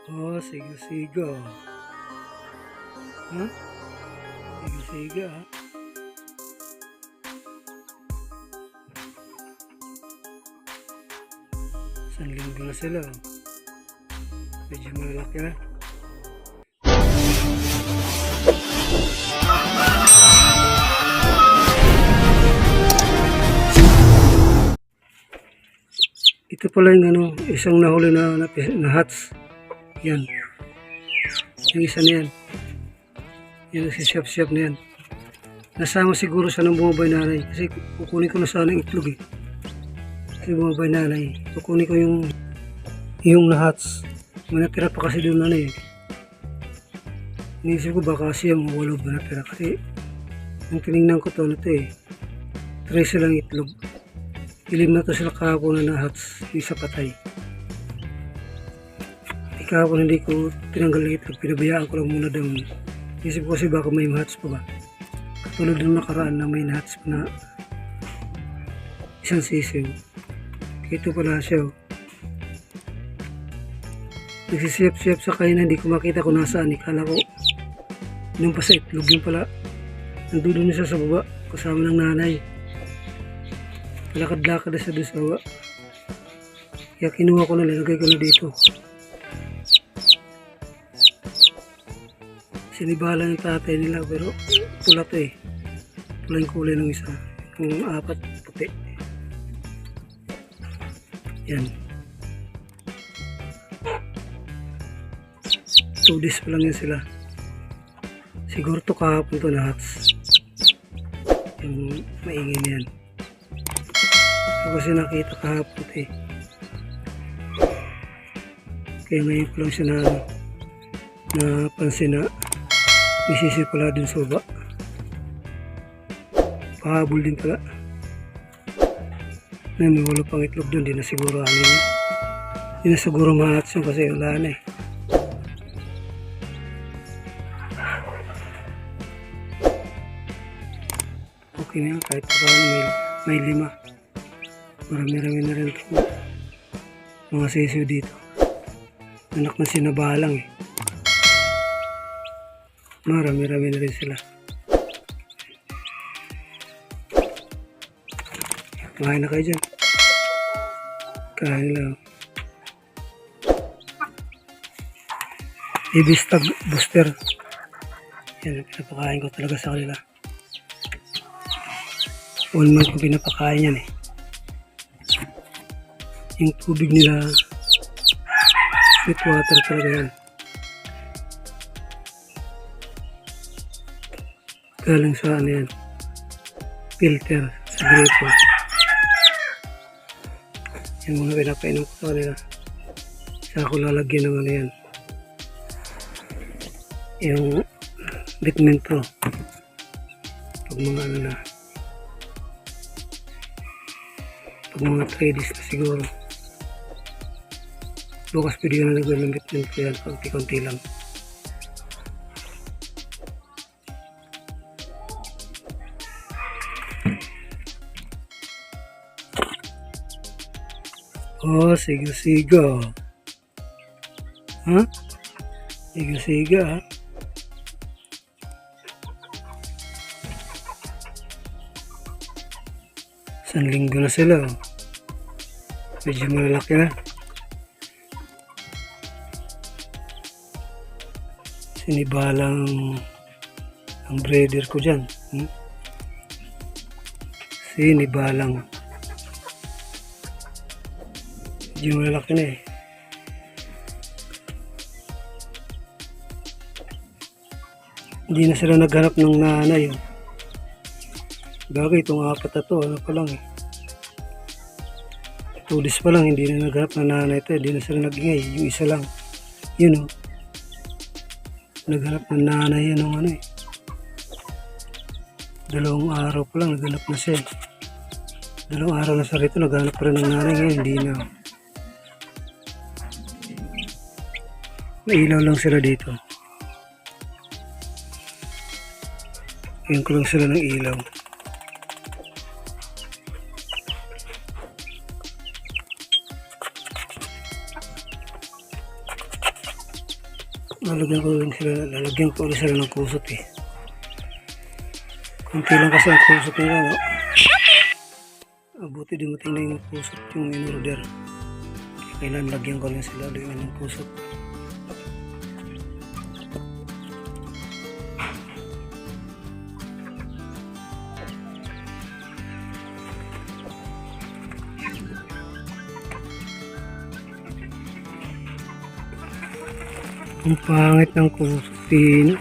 Oh, siga-siga. Ha? Siga-siga, ha? Isang linggo na sila. Medyo malalaki na. Ito pala yung isang nahuli na hats. Yan. Yung isa na yan. Yung nagsisiyap-siyap na yan. Nasama siguro siya ng bumabay nanay. Kasi kukunin ko na sana yung itlog eh. Kasi bumabay nanay. Kukunin ko yung hats. May natira pa kasi doon nanay eh. Inisip ko baka siya mawalo ba natira. Kasi nung tinignan ko to eh. 13 lang itlog. Ilim na to sila kahapon na hats. Isa patay. Kahapon hindi ko tinanggal yung itlog. Pinabayaan ko lang muna doon. Isip ko kasi baka may hats pa ba. Katulad ng nakaraan na may hats pa na isang sisiw. Ito pala siya. Nagsisiyap-siyap sa kain na hindi ko makita kung nasaan. Ikala ko nung pa sa itlog yung pala. Nandun na siya sa baba kasama ng nanay. Lakad-lakad na siya doon sa baba. Kaya kinuha ko na, lalagay ko na dito. Sinibala ng tatay nila pero pula to eh. Pula yung kulay ng isa. Yung apat puti. Yan. 2 days pa lang yan sila. Siguro to kahapon to na hats. Yung maingay na yan. Kasi nakita kahapon eh. Kaya ngayon ko lang siya napansin na isisi pala din sa baba. Pahabol din pala. May wala pang itlog doon. Di na siguro niya. Di na siguro mahats yun kasi wala na eh. Okay na yan kahit paano may 5. Marami-rami na rin ito. Mga sisiw dito. Anak na sinabalang eh. Marami-rami na rin sila. Kumain na kayo dyan. Kain lang. Ibistag booster. Yan, pinapakain ko talaga sa kanila. 1 month ko pinapakain yan eh. Yung tubig nila sweet water talaga yan. Galing sa yan filter sa gripo. Yung mga pinapainom ko sa kanila. Saka ko lalagyan ng yan yung vitamin pro pag mga na pag mga 3 days na siguro. Bukas pwede na naglalambit ng yan, konti-konti lang. Oh, siga-siga. Ha? Siga-siga ha? Isang linggo na sila. Medyo malalaki na. Sinibalang ang breeder ko dyan. Sinibalang. Medyo malaki na eh. Hindi na sila naghanap ng nanay. Bagay itong apat na to, ano pa lang eh. 2 days pa lang, hindi na naghanap ng nanay ito. Hindi na sila nagingay. Yung isa lang. Yun o. Naghanap ng nanay yan ng ano eh. 2 araw pa lang, naghanap na siya. 2 araw na sa rito, naghanap pa rin ng nanay. Ngayon, hindi na. May ilaw lang sila dito. Ngayon ko lang sila ng ilaw. Lalagyan ko rin sila ng kusot eh. Kunti lang kasi ang kusot nila, no? Buti dumating na yung kusot yung in-order. Kailan lagyan ko rin sila ng kusot. Ang pangit ng kusot, Pino.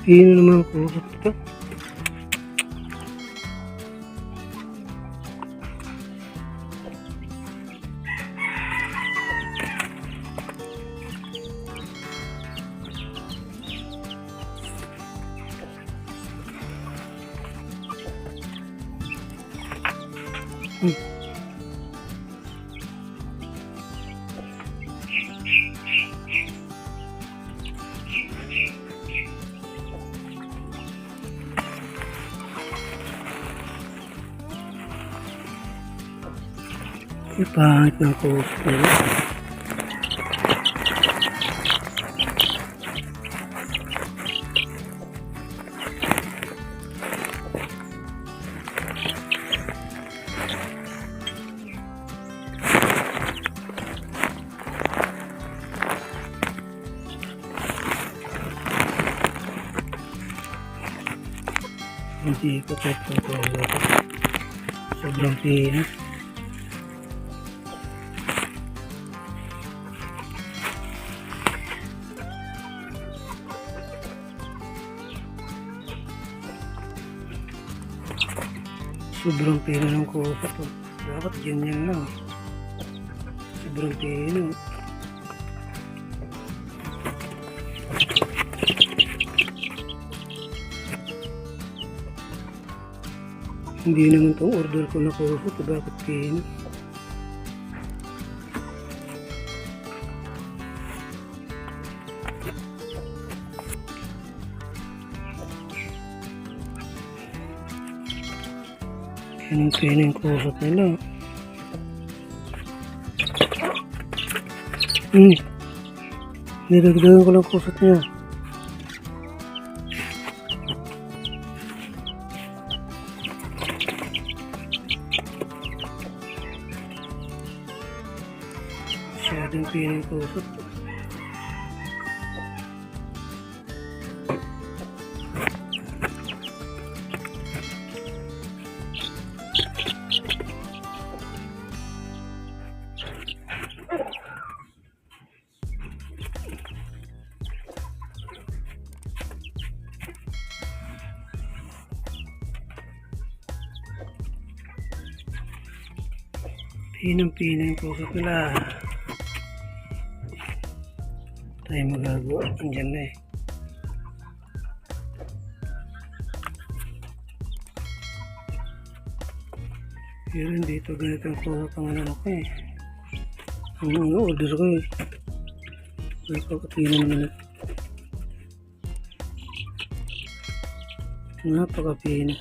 Pino naman ang kusot ito. Ang pangit ng kusot nila. Hindi ko ito sobrang pino. Sobrang pino ng kusot. Dapat ganyan lang. Sobrang pino. Hindi naman itong order ko na kusot. Bakit pino? Yan ang pino yung kusot nila. Nilagdagan ko lang kusot niya. Masyadong pino yung kusot. Pinang-pina yung kusot nila. Tayo magagawa. Andyan na eh. Pero dito ganito ang kusot ang ano ko eh. Ang order ko eh. May pagkapino naman ito. Napakapino.